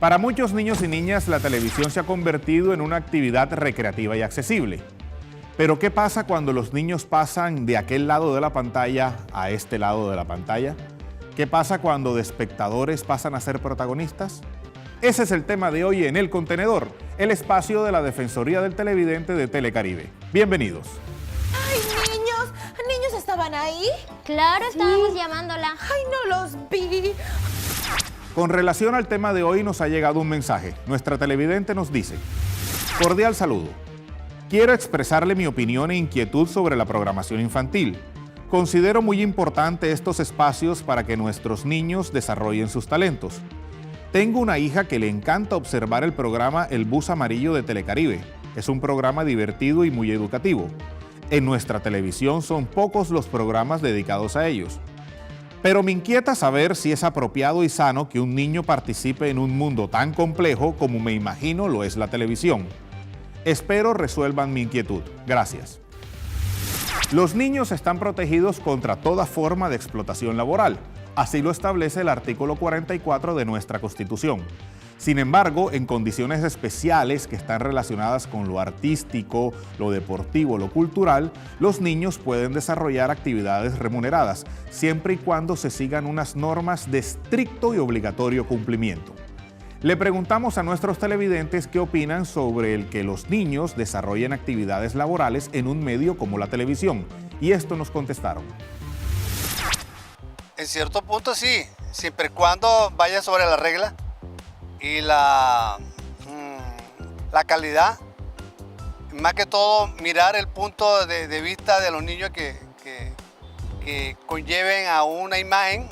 Para muchos niños y niñas, la televisión se ha convertido en una actividad recreativa y accesible. Pero ¿qué pasa cuando los niños pasan de aquel lado de la pantalla a este lado de la pantalla? ¿Qué pasa cuando de espectadores pasan a ser protagonistas? Ese es el tema de hoy en El Contenedor, el espacio de la Defensoría del Televidente de Telecaribe. Bienvenidos. ¡Ay, niños! ¿Niños estaban ahí? Claro, estábamos llamándola. ¡Ay, no los vi! Con relación al tema de hoy nos ha llegado un mensaje. Nuestra televidente nos dice: cordial saludo. Quiero expresarle mi opinión e inquietud sobre la programación infantil. Considero muy importante estos espacios para que nuestros niños desarrollen sus talentos. Tengo una hija que le encanta observar el programa El Bus Amarillo de Telecaribe. Es un programa divertido y muy educativo. En nuestra televisión son pocos los programas dedicados a ellos. Pero me inquieta saber si es apropiado y sano que un niño participe en un mundo tan complejo como me imagino lo es la televisión. Espero resuelvan mi inquietud. Gracias. Los niños están protegidos contra toda forma de explotación laboral. Así lo establece el artículo 44 de nuestra Constitución. Sin embargo, en condiciones especiales que están relacionadas con lo artístico, lo deportivo, lo cultural, los niños pueden desarrollar actividades remuneradas, siempre y cuando se sigan unas normas de estricto y obligatorio cumplimiento. Le preguntamos a nuestros televidentes qué opinan sobre el que los niños desarrollen actividades laborales en un medio como la televisión, y esto nos contestaron. En cierto punto sí, siempre y cuando vaya sobre la regla y la calidad, más que todo mirar el punto de vista de los niños que conlleven a una imagen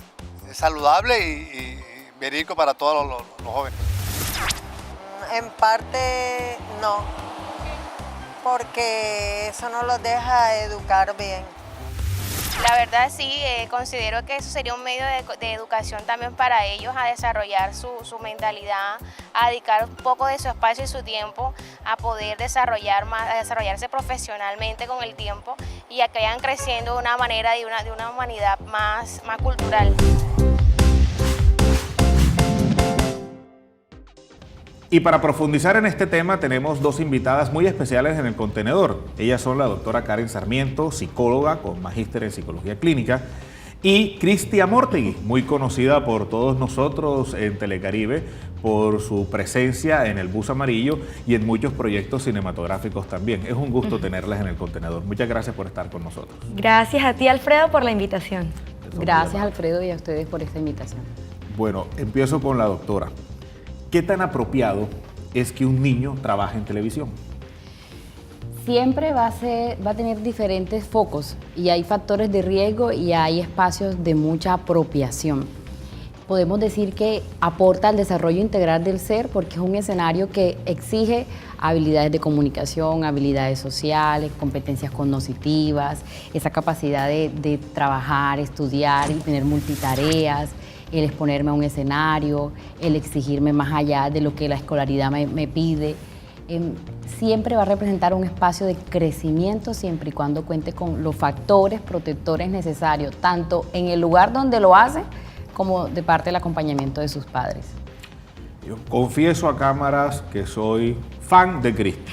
saludable y verídico para todos los jóvenes. En parte no, porque eso no los deja educar bien. La verdad sí, considero que eso sería un medio de educación también para ellos, a desarrollar su mentalidad, a dedicar un poco de su espacio y su tiempo a poder desarrollarse profesionalmente con el tiempo y a que vayan creciendo de una manera de una humanidad más cultural. Y para profundizar en este tema tenemos dos invitadas muy especiales en El Contenedor. Ellas son la doctora Karen Sarmiento, psicóloga con magíster en psicología clínica, y Cristi Amortegui, muy conocida por todos nosotros en Telecaribe por su presencia en El Bus Amarillo y en muchos proyectos cinematográficos también. Es un gusto tenerlas en El Contenedor. Muchas gracias por estar con nosotros. Gracias a ti, Alfredo, por la invitación. Gracias, Alfredo, y a ustedes por esta invitación. Bueno, empiezo con la doctora. ¿Qué tan apropiado es que un niño trabaje en televisión? Siempre va a tener diferentes focos y hay factores de riesgo y hay espacios de mucha apropiación. Podemos decir que aporta al desarrollo integral del ser porque es un escenario que exige habilidades de comunicación, habilidades sociales, competencias cognitivas, esa capacidad de trabajar, estudiar y tener multitareas, el exponerme a un escenario, el exigirme más allá de lo que la escolaridad me pide. Siempre va a representar un espacio de crecimiento siempre y cuando cuente con los factores protectores necesarios, tanto en el lugar donde lo hace como de parte del acompañamiento de sus padres. Yo confieso a cámaras que soy fan de Cristi.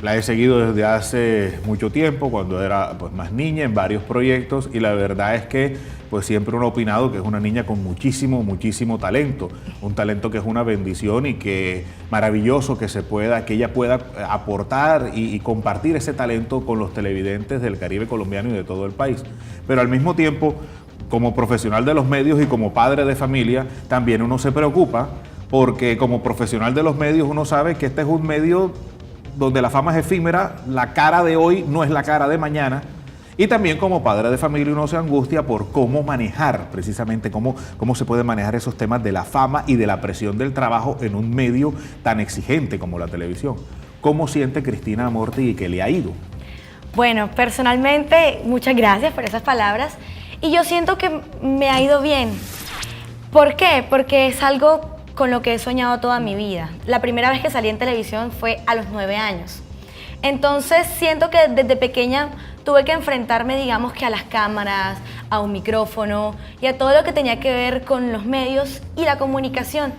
La he seguido desde hace mucho tiempo, cuando era más niña, en varios proyectos, y la verdad es que siempre uno ha opinado que es una niña con muchísimo talento, un talento que es una bendición y que maravilloso que ella pueda aportar y compartir ese talento con los televidentes del Caribe colombiano y de todo el país. Pero al mismo tiempo, como profesional de los medios y como padre de familia, también uno se preocupa porque como profesional de los medios uno sabe que este es un medio donde la fama es efímera, la cara de hoy no es la cara de mañana, y también como padre de familia uno se angustia por cómo manejar, precisamente cómo se puede manejar esos temas de la fama y de la presión del trabajo en un medio tan exigente como la televisión. ¿Cómo siente Cristina Amortegui que le ha ido? Bueno, personalmente, muchas gracias por esas palabras. y yo siento que me ha ido bien. ¿Por qué? Porque es algo con lo que he soñado toda mi vida. La primera vez que salí en televisión fue a los 9 años. Entonces siento que desde pequeña tuve que enfrentarme, digamos que a las cámaras, a un micrófono y a todo lo que tenía que ver con los medios y la comunicación.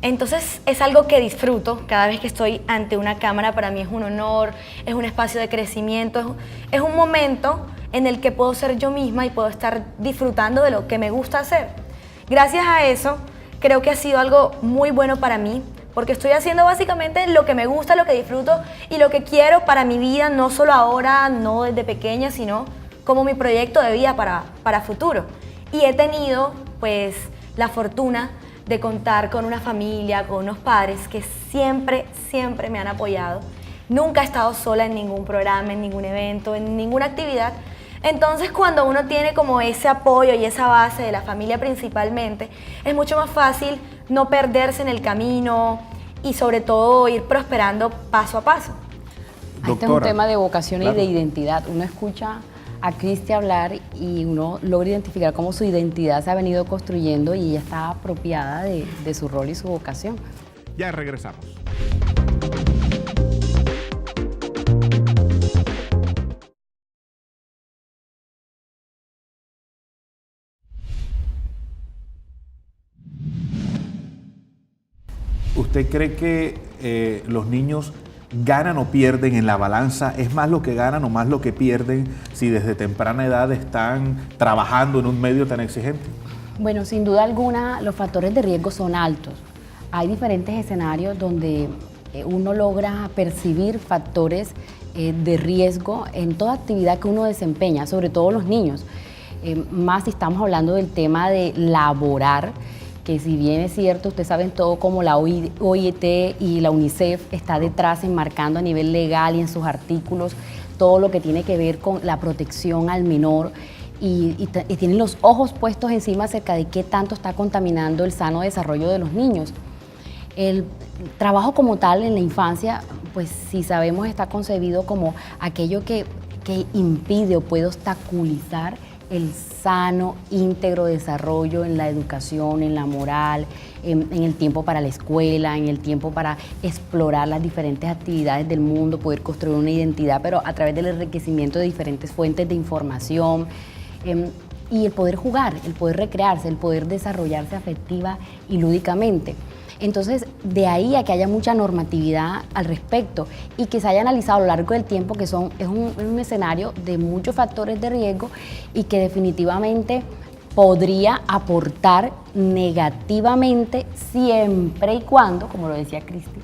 Entonces es algo que disfruto cada vez que estoy ante una cámara. Para mí es un honor, es un espacio de crecimiento, es un momento en el que puedo ser yo misma y puedo estar disfrutando de lo que me gusta hacer. Gracias a eso creo que ha sido algo muy bueno para mí, porque estoy haciendo básicamente lo que me gusta, lo que disfruto y lo que quiero para mi vida, no solo ahora, no desde pequeña, sino como mi proyecto de vida para futuro. Y he tenido pues la fortuna de contar con una familia, con unos padres que siempre me han apoyado. Nunca he estado sola en ningún programa, en ningún evento, en ninguna actividad. Entonces, cuando uno tiene como ese apoyo y esa base de la familia principalmente, es mucho más fácil no perderse en el camino y sobre todo ir prosperando paso a paso. Este es un tema de vocación y de identidad. Uno escucha a Cristi hablar y uno logra identificar cómo su identidad se ha venido construyendo y ella está apropiada de su rol y su vocación. Ya regresamos. ¿Usted cree que los niños ganan o pierden en la balanza? ¿Es más lo que ganan o más lo que pierden si desde temprana edad están trabajando en un medio tan exigente? Bueno, sin duda alguna los factores de riesgo son altos. Hay diferentes escenarios donde uno logra percibir factores de riesgo en toda actividad que uno desempeña, sobre todo los niños. Más si estamos hablando del tema de laborar, que si bien es cierto, ustedes saben todo como la OIT y la UNICEF está detrás enmarcando a nivel legal y en sus artículos todo lo que tiene que ver con la protección al menor y tienen los ojos puestos encima acerca de qué tanto está contaminando el sano desarrollo de los niños. El trabajo como tal en la infancia, pues si sabemos está concebido como aquello que impide o puede obstaculizar el sano, íntegro desarrollo en la educación, en la moral, en el tiempo para la escuela, en el tiempo para explorar las diferentes actividades del mundo, poder construir una identidad, pero a través del enriquecimiento de diferentes fuentes de información, y el poder jugar, el poder recrearse, el poder desarrollarse afectiva y lúdicamente. Entonces, de ahí a que haya mucha normatividad al respecto y que se haya analizado a lo largo del tiempo que es un escenario de muchos factores de riesgo y que definitivamente podría aportar negativamente siempre y cuando, como lo decía Cristi,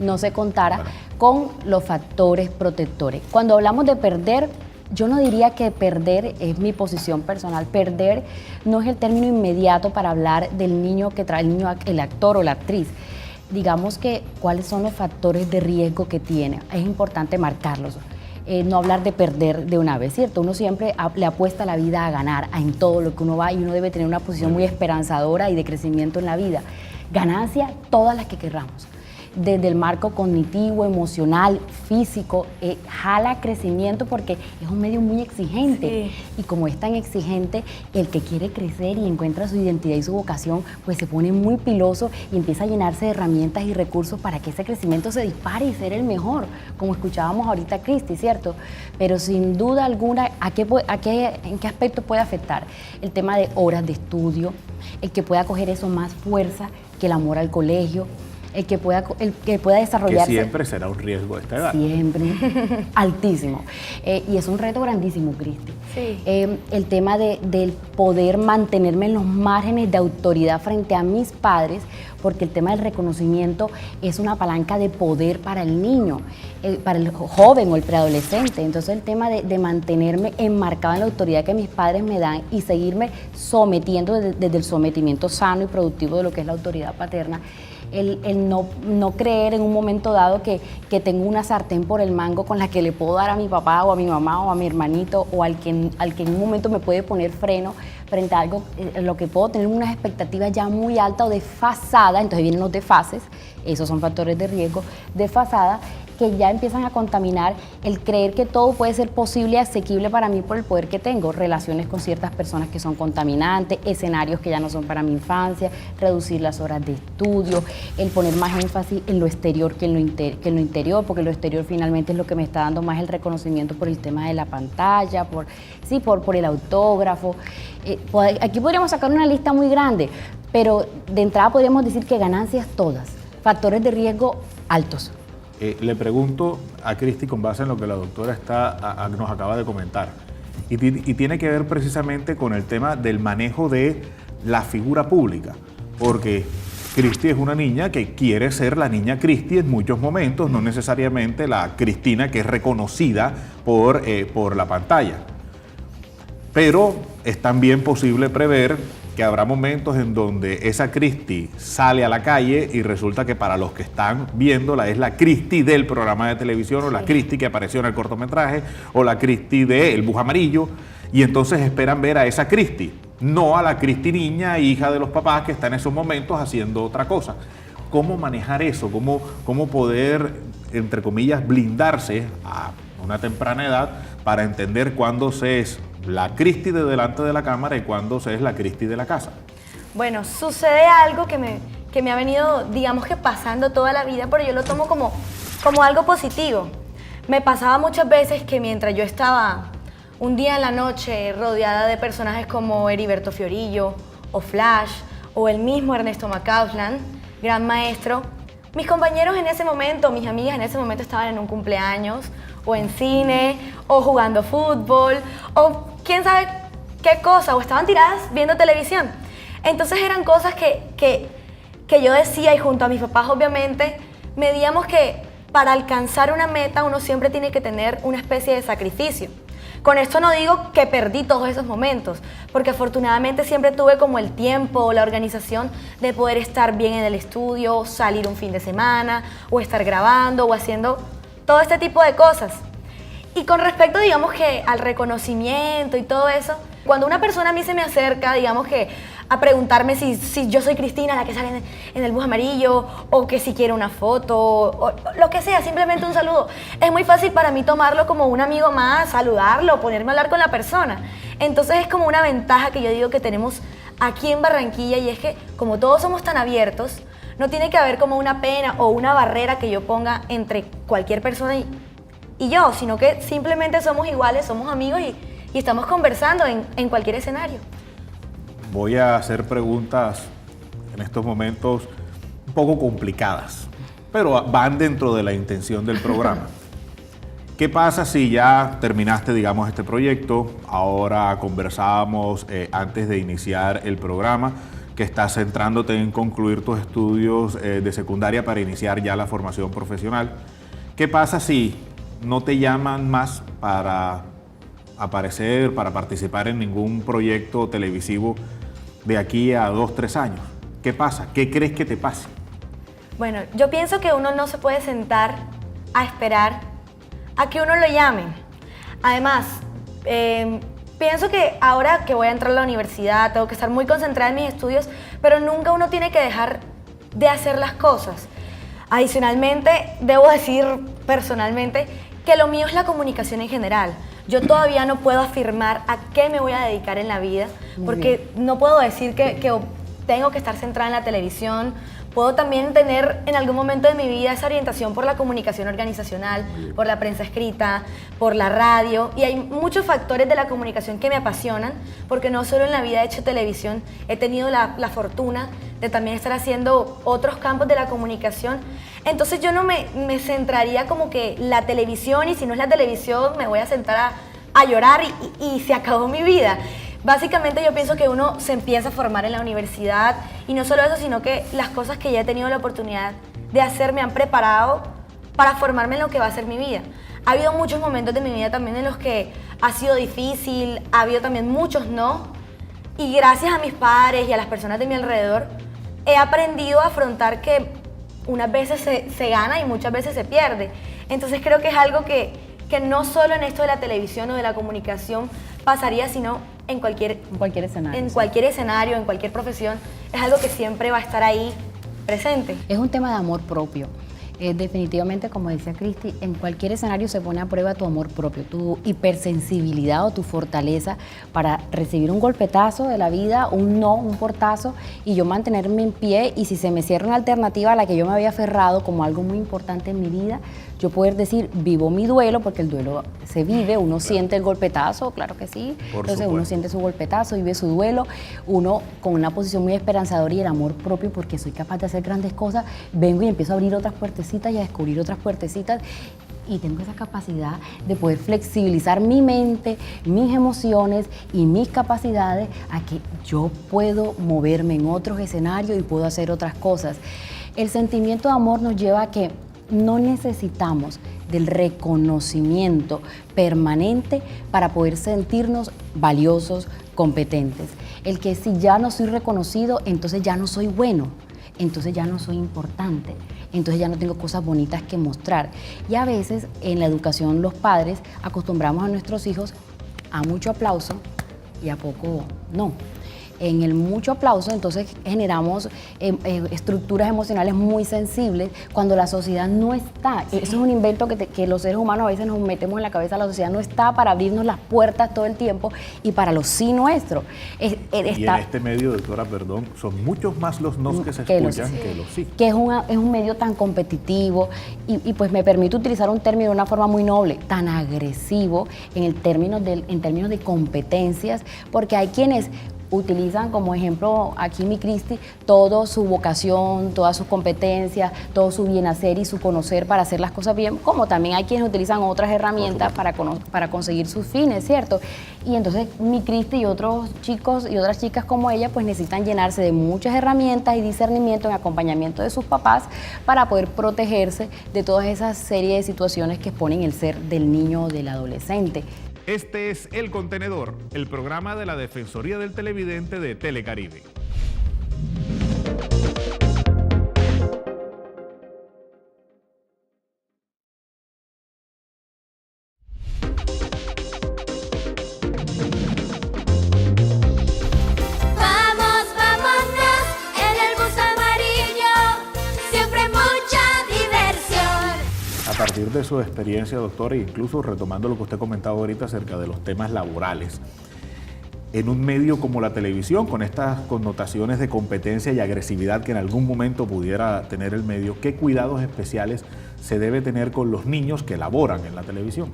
no se contara con los factores protectores. Cuando hablamos de perder, yo no diría que perder es mi posición personal. Perder no es el término inmediato para hablar del niño que trae el actor o la actriz. Digamos que cuáles son los factores de riesgo que tiene. Es importante marcarlos. No hablar de perder de una vez, ¿cierto? Uno siempre le apuesta la vida a ganar, en todo lo que uno va, y uno debe tener una posición muy esperanzadora y de crecimiento en la vida. Ganancia, todas las que querramos. Desde el marco cognitivo, emocional, físico, jala crecimiento porque es un medio muy exigente. Sí. Y como es tan exigente, el que quiere crecer y encuentra su identidad y su vocación, pues se pone muy piloso y empieza a llenarse de herramientas y recursos para que ese crecimiento se dispare y ser el mejor, como escuchábamos ahorita a Cristi, ¿cierto? Pero sin duda alguna, ¿en qué aspecto puede afectar? El tema de horas de estudio, el que pueda coger eso más fuerza que el amor al colegio, el que pueda desarrollarse. Que siempre será un riesgo de esta edad. Siempre, altísimo. Y es un reto grandísimo, Cristi. Sí. El tema del poder mantenerme en los márgenes de autoridad frente a mis padres, porque el tema del reconocimiento es una palanca de poder para el niño, para el joven o el preadolescente. Entonces el tema de mantenerme enmarcado en la autoridad que mis padres me dan y seguirme sometiendo desde el sometimiento sano y productivo de lo que es la autoridad paterna, el no creer en un momento dado que tengo una sartén por el mango con la que le puedo dar a mi papá o a mi mamá o a mi hermanito o al que en un momento me puede poner freno frente a algo, lo que puedo tener unas expectativas ya muy altas o desfasadas. Entonces vienen los desfases, esos son factores de riesgo, desfasada, que ya empiezan a contaminar el creer que todo puede ser posible y asequible para mí por el poder que tengo, relaciones con ciertas personas que son contaminantes, escenarios que ya no son para mi infancia, reducir las horas de estudio, el poner más énfasis en lo exterior que en lo interior, porque lo exterior finalmente es lo que me está dando más el reconocimiento por el tema de la pantalla, por el autógrafo. Aquí podríamos sacar una lista muy grande, pero de entrada podríamos decir que ganancias todas, factores de riesgo altos. Le pregunto a Cristi con base en lo que la doctora nos acaba de comentar, y tiene que ver precisamente con el tema del manejo de la figura pública, porque Cristi es una niña que quiere ser la niña Cristi en muchos momentos, no necesariamente la Cristina que es reconocida por la pantalla. Pero es también posible prever que habrá momentos en donde esa Cristi sale a la calle y resulta que para los que están viéndola es la Cristi del programa de televisión, o la Cristi que apareció en el cortometraje, o la Cristi de El Bus Amarillo, y entonces esperan ver a esa Cristi, no a la Cristi niña, hija de los papás que está en esos momentos haciendo otra cosa. ¿Cómo manejar eso? ¿Cómo poder, entre comillas, blindarse a una temprana edad para entender cuándo se es la Cristi de delante de la cámara y cuándo se es la Cristi de la casa? Bueno, sucede algo que me ha venido, digamos que pasando toda la vida, pero yo lo tomo como algo positivo. Me pasaba muchas veces que mientras yo estaba un día en la noche rodeada de personajes como Heriberto Fiorillo, o Flash, o el mismo Ernesto Macausland, gran maestro, mis compañeros en ese momento, mis amigas en ese momento estaban en un cumpleaños, o en cine, o jugando fútbol, o quién sabe qué cosa, o estaban tiradas viendo televisión. Entonces eran cosas que yo decía, y junto a mis papás obviamente, medíamos que para alcanzar una meta uno siempre tiene que tener una especie de sacrificio. Con esto no digo que perdí todos esos momentos, porque afortunadamente siempre tuve como el tiempo o la organización de poder estar bien en el estudio, salir un fin de semana, o estar grabando, o haciendo todo este tipo de cosas. Y con respecto, digamos que al reconocimiento y todo eso, cuando una persona a mí se me acerca, digamos que a preguntarme si yo soy Cristina, la que sale en El Bus Amarillo, o que si quiere una foto, o lo que sea, simplemente un saludo, es muy fácil para mí tomarlo como un amigo más, saludarlo, ponerme a hablar con la persona. Entonces es como una ventaja que yo digo que tenemos aquí en Barranquilla, y es que como todos somos tan abiertos, no tiene que haber como una pena o una barrera que yo ponga entre cualquier persona y yo, sino que simplemente somos iguales, somos amigos y estamos conversando en cualquier escenario. Voy a hacer preguntas en estos momentos un poco complicadas, pero van dentro de la intención del programa. ¿Qué pasa si ya terminaste, digamos, este proyecto? Ahora conversábamos antes de iniciar el programa que estás centrándote en concluir tus estudios de secundaria para iniciar ya la formación profesional. ¿Qué pasa si no te llaman más para aparecer, para participar en ningún proyecto televisivo de aquí a 2, 3 años? ¿Qué pasa? ¿Qué crees que te pase? Bueno, yo pienso que uno no se puede sentar a esperar a que uno lo llamen. Además, pienso que ahora que voy a entrar a la universidad, tengo que estar muy concentrada en mis estudios, pero nunca uno tiene que dejar de hacer las cosas. Adicionalmente, debo decir personalmente que lo mío es la comunicación en general. Yo todavía no puedo afirmar a qué me voy a dedicar en la vida, porque no puedo decir que tengo que estar centrada en la televisión. Puedo también tener en algún momento de mi vida esa orientación por la comunicación organizacional, por la prensa escrita, por la radio, y hay muchos factores de la comunicación que me apasionan, porque no solo en la vida he hecho televisión, he tenido la fortuna de también estar haciendo otros campos de la comunicación. Entonces yo no me centraría como que la televisión, y si no es la televisión me voy a sentar a llorar y se acabó mi vida. Básicamente yo pienso que uno se empieza a formar en la universidad, y no solo eso, sino que las cosas que ya he tenido la oportunidad de hacer me han preparado para formarme en lo que va a ser mi vida. Ha habido muchos momentos de mi vida también en los que ha sido difícil, ha habido también muchos no, y gracias a mis padres y a las personas de mi alrededor he aprendido a afrontar que unas veces se gana y muchas veces se pierde. Entonces creo que es algo que no solo en esto de la televisión o de la comunicación pasaría, sino en cualquier escenario. En cualquier escenario, en cualquier profesión, es algo que siempre va a estar ahí presente. Es un tema de amor propio. Definitivamente, como decía Cristi, en cualquier escenario se pone a prueba tu amor propio, tu hipersensibilidad o tu fortaleza para recibir un golpetazo de la vida, un no, un portazo, y yo mantenerme en pie, y si se me cierra una alternativa a la que yo me había aferrado como algo muy importante en mi vida, yo poder decir, vivo mi duelo, porque el duelo se vive, uno siente el golpetazo, claro que sí, entonces uno siente su golpetazo, vive su duelo, uno con una posición muy esperanzadora y el amor propio, porque soy capaz de hacer grandes cosas, vengo y empiezo a abrir otras puertecitas y a descubrir otras puertecitas, y tengo esa capacidad de poder flexibilizar mi mente, mis emociones y mis capacidades a que yo puedo moverme en otros escenarios y puedo hacer otras cosas. El sentimiento de amor nos lleva a que no necesitamos del reconocimiento permanente para poder sentirnos valiosos, competentes. El que si ya no soy reconocido, entonces ya no soy bueno, entonces ya no soy importante, entonces ya no tengo cosas bonitas que mostrar. Y a veces en la educación los padres acostumbramos a nuestros hijos a mucho aplauso y a poco no. En el mucho aplauso, entonces generamos estructuras emocionales muy sensibles cuando la sociedad no está. Eso es un invento que los seres humanos a veces nos metemos en la cabeza. La sociedad no está para abrirnos las puertas todo el tiempo y para los sí nuestros. Y en este medio, doctora, perdón, son muchos más los nos que se escuchan que los sí. Que es un medio tan competitivo y pues me permite utilizar un término de una forma muy noble, tan agresivo en términos de competencias, porque hay quienes utilizan como ejemplo aquí mi Cristi toda su vocación, todas sus competencias, todo su bien hacer y su conocer para hacer las cosas bien, como también hay quienes utilizan otras herramientas para conseguir sus fines, ¿cierto? Y entonces mi Cristi y otros chicos y otras chicas como ella pues necesitan llenarse de muchas herramientas y discernimiento en acompañamiento de sus papás para poder protegerse de todas esas series de situaciones que exponen el ser del niño o del adolescente. Este es El Contenedor, el programa de la Defensoría del Televidente de Telecaribe. Vamos, vámonos en el bus amarillo, siempre mucha diversión. A partir de su experiencia, doctora, e incluso retomando lo que usted comentaba ahorita acerca de los temas laborales, en un medio como la televisión, con estas connotaciones de competencia y agresividad que en algún momento pudiera tener el medio, ¿qué cuidados especiales se debe tener con los niños que laboran en la televisión?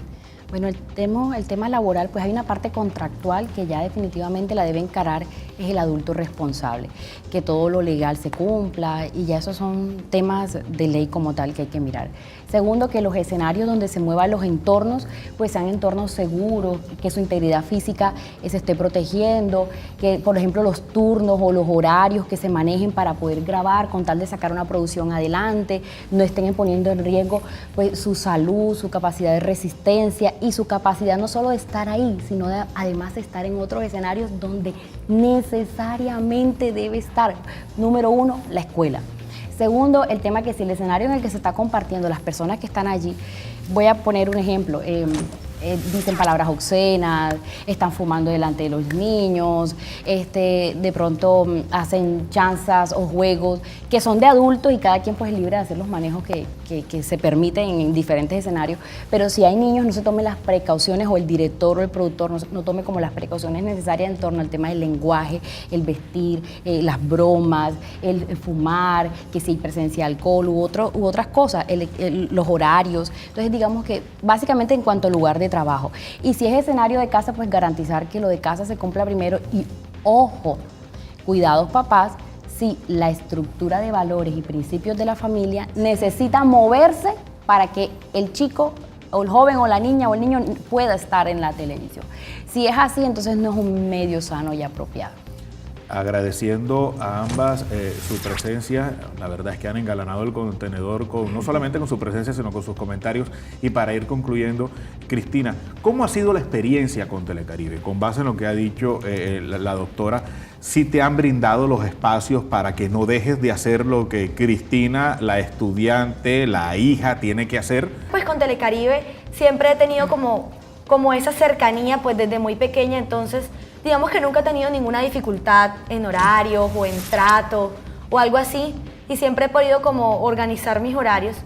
Bueno, el tema laboral, pues hay una parte contractual que ya definitivamente la debe encarar es el adulto responsable, que todo lo legal se cumpla y ya esos son temas de ley como tal que hay que mirar. Segundo, que los escenarios donde se muevan los entornos, pues sean entornos seguros, que su integridad física se esté protegiendo, que por ejemplo los turnos o los horarios que se manejen para poder grabar con tal de sacar una producción adelante, no estén poniendo en riesgo pues su salud, su capacidad de resistencia y su capacidad no solo de estar ahí, sino además de estar en otros escenarios donde necesariamente debe estar. Número uno, la escuela. Segundo, el tema que si el escenario en el que se está compartiendo, las personas que están allí, voy a poner un ejemplo, dicen palabras obscenas, están fumando delante de los niños, de pronto hacen chanzas o juegos que son de adultos y cada quien pues es libre de hacer los manejos que se permiten en diferentes escenarios, pero si hay niños no se tomen las precauciones o el director o el productor no tome como las precauciones necesarias en torno al tema del lenguaje, el vestir, las bromas, el fumar, que si hay presencia de alcohol u otras cosas, los horarios. Entonces digamos que básicamente en cuanto al lugar de trabajo. Y si es escenario de casa, pues garantizar que lo de casa se cumpla primero y ojo, cuidados papás, si la estructura de valores y principios de la familia necesita moverse para que el chico o el joven o la niña o el niño pueda estar en la televisión. Si es así, entonces no es un medio sano y apropiado. Agradeciendo a ambas su presencia, la verdad es que han engalanado el contenedor no solamente con su presencia, sino con sus comentarios. Y para ir concluyendo, Cristina, ¿cómo ha sido la experiencia con Telecaribe? Con base en lo que ha dicho la doctora, ¿sí te han brindado los espacios para que no dejes de hacer lo que Cristina, la estudiante, la hija, tiene que hacer? Pues con Telecaribe siempre he tenido como esa cercanía pues desde muy pequeña, entonces digamos que nunca he tenido ninguna dificultad en horarios o en trato o algo así y siempre he podido como organizar mis horarios.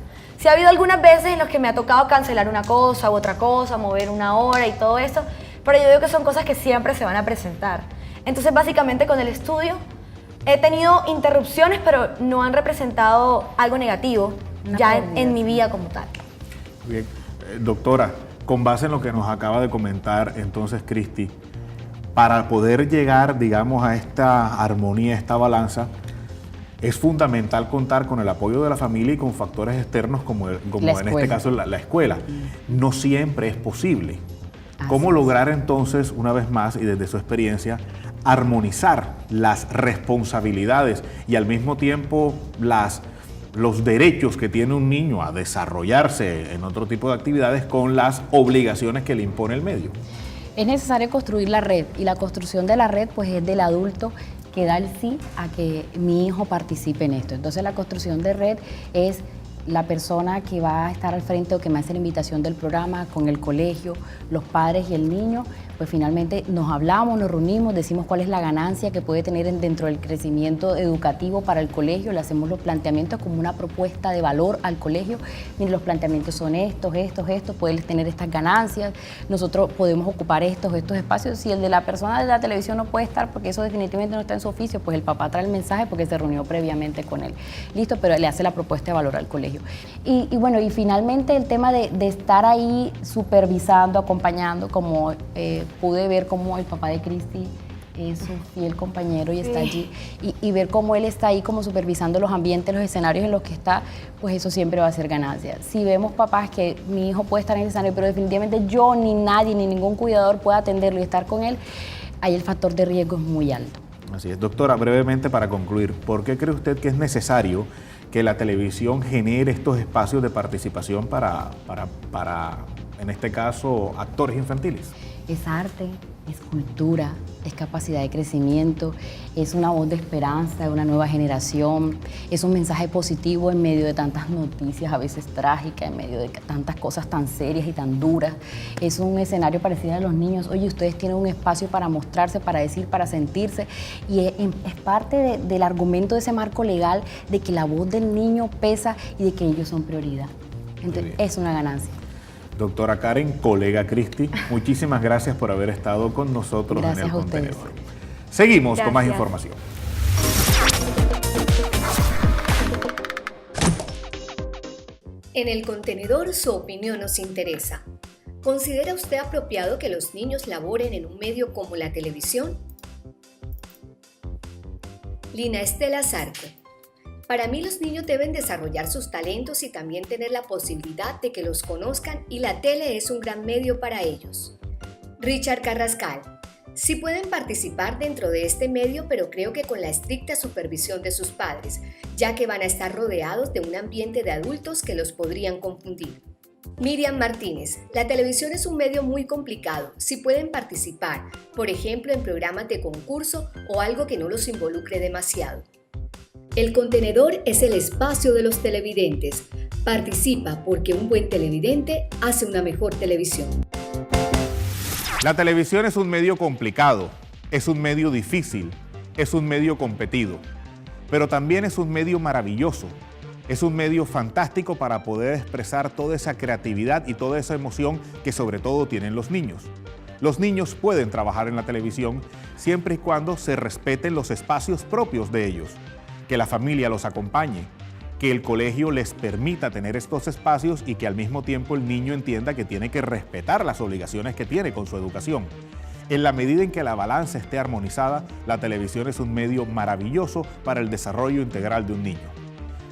Sí ha habido algunas veces en las que me ha tocado cancelar una cosa u otra cosa, mover una hora y todo eso, pero yo digo que son cosas que siempre se van a presentar. Entonces, básicamente con el estudio he tenido interrupciones, pero no han representado algo negativo ya en mi vida como tal. Bien. Doctora, con base en lo que nos acaba de comentar entonces Cristi, para poder llegar, digamos, a esta armonía, esta balanza, es fundamental contar con el apoyo de la familia y con factores externos como en este caso la escuela. No siempre es posible. ¿Cómo lograr entonces, una vez más y desde su experiencia, armonizar las responsabilidades y al mismo tiempo los derechos que tiene un niño a desarrollarse en otro tipo de actividades con las obligaciones que le impone el medio? Es necesario construir la red, y la construcción de la red pues es del adulto que da el sí a que mi hijo participe en esto. Entonces la construcción de red es la persona que va a estar al frente o que me hace la invitación del programa con el colegio, los padres y el niño, pues finalmente nos hablamos, nos reunimos, decimos cuál es la ganancia que puede tener dentro del crecimiento educativo para el colegio, le hacemos los planteamientos como una propuesta de valor al colegio. Mire, los planteamientos son estos, puedes tener estas ganancias, nosotros podemos ocupar estos espacios. Si el de la persona de la televisión no puede estar porque eso definitivamente no está en su oficio, pues el papá trae el mensaje porque se reunió previamente con él. Listo, pero le hace la propuesta de valor al colegio. Y bueno, y finalmente el tema de estar ahí supervisando, acompañando, como pude ver cómo el papá de Cristi es su fiel compañero y está allí, y ver cómo él está ahí como supervisando los ambientes, los escenarios en los que está, pues eso siempre va a ser ganancia. Si vemos papás que mi hijo puede estar en el escenario, pero definitivamente yo ni nadie, ni ningún cuidador puede atenderlo y estar con él, ahí el factor de riesgo es muy alto. Así es. Doctora, brevemente para concluir, ¿por qué cree usted que es necesario que la televisión genere estos espacios de participación para en este caso, actores infantiles? Es arte, es cultura, es capacidad de crecimiento, es una voz de esperanza de una nueva generación, es un mensaje positivo en medio de tantas noticias a veces trágicas, en medio de tantas cosas tan serias y tan duras. Es un escenario parecido a los niños. Oye, ustedes tienen un espacio para mostrarse, para decir, para sentirse, y es parte del argumento de ese marco legal de que la voz del niño pesa y de que ellos son prioridad. Entonces, es una ganancia. Doctora Karen, colega Cristi, muchísimas gracias por haber estado con nosotros en El Contenedor. Seguimos con más información. En El Contenedor, su opinión nos interesa. ¿Considera usted apropiado que los niños laboren en un medio como la televisión? Lina Estela Sartre. Para mí los niños deben desarrollar sus talentos y también tener la posibilidad de que los conozcan, y la tele es un gran medio para ellos. Richard Carrascal. Sí pueden participar dentro de este medio, pero creo que con la estricta supervisión de sus padres, ya que van a estar rodeados de un ambiente de adultos que los podrían confundir. Miriam Martínez. La televisión es un medio muy complicado. Sí pueden participar, por ejemplo, en programas de concurso o algo que no los involucre demasiado. El Contenedor es el espacio de los televidentes. Participa porque un buen televidente hace una mejor televisión. La televisión es un medio complicado, es un medio difícil, es un medio competido, pero también es un medio maravilloso. Es un medio fantástico para poder expresar toda esa creatividad y toda esa emoción que sobre todo tienen los niños. Los niños pueden trabajar en la televisión siempre y cuando se respeten los espacios propios de ellos, que la familia los acompañe, que el colegio les permita tener estos espacios y que al mismo tiempo el niño entienda que tiene que respetar las obligaciones que tiene con su educación. En la medida en que la balanza esté armonizada, la televisión es un medio maravilloso para el desarrollo integral de un niño.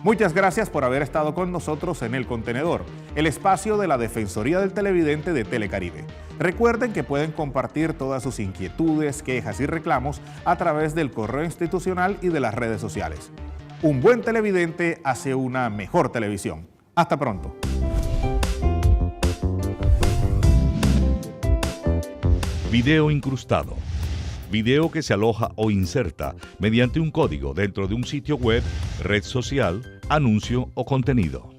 Muchas gracias por haber estado con nosotros en El Contenedor, el espacio de la Defensoría del Televidente de Telecaribe. Recuerden que pueden compartir todas sus inquietudes, quejas y reclamos a través del correo institucional y de las redes sociales. Un buen televidente hace una mejor televisión. Hasta pronto. Video incrustado. Video que se aloja o inserta mediante un código dentro de un sitio web, red social, anuncio o contenido.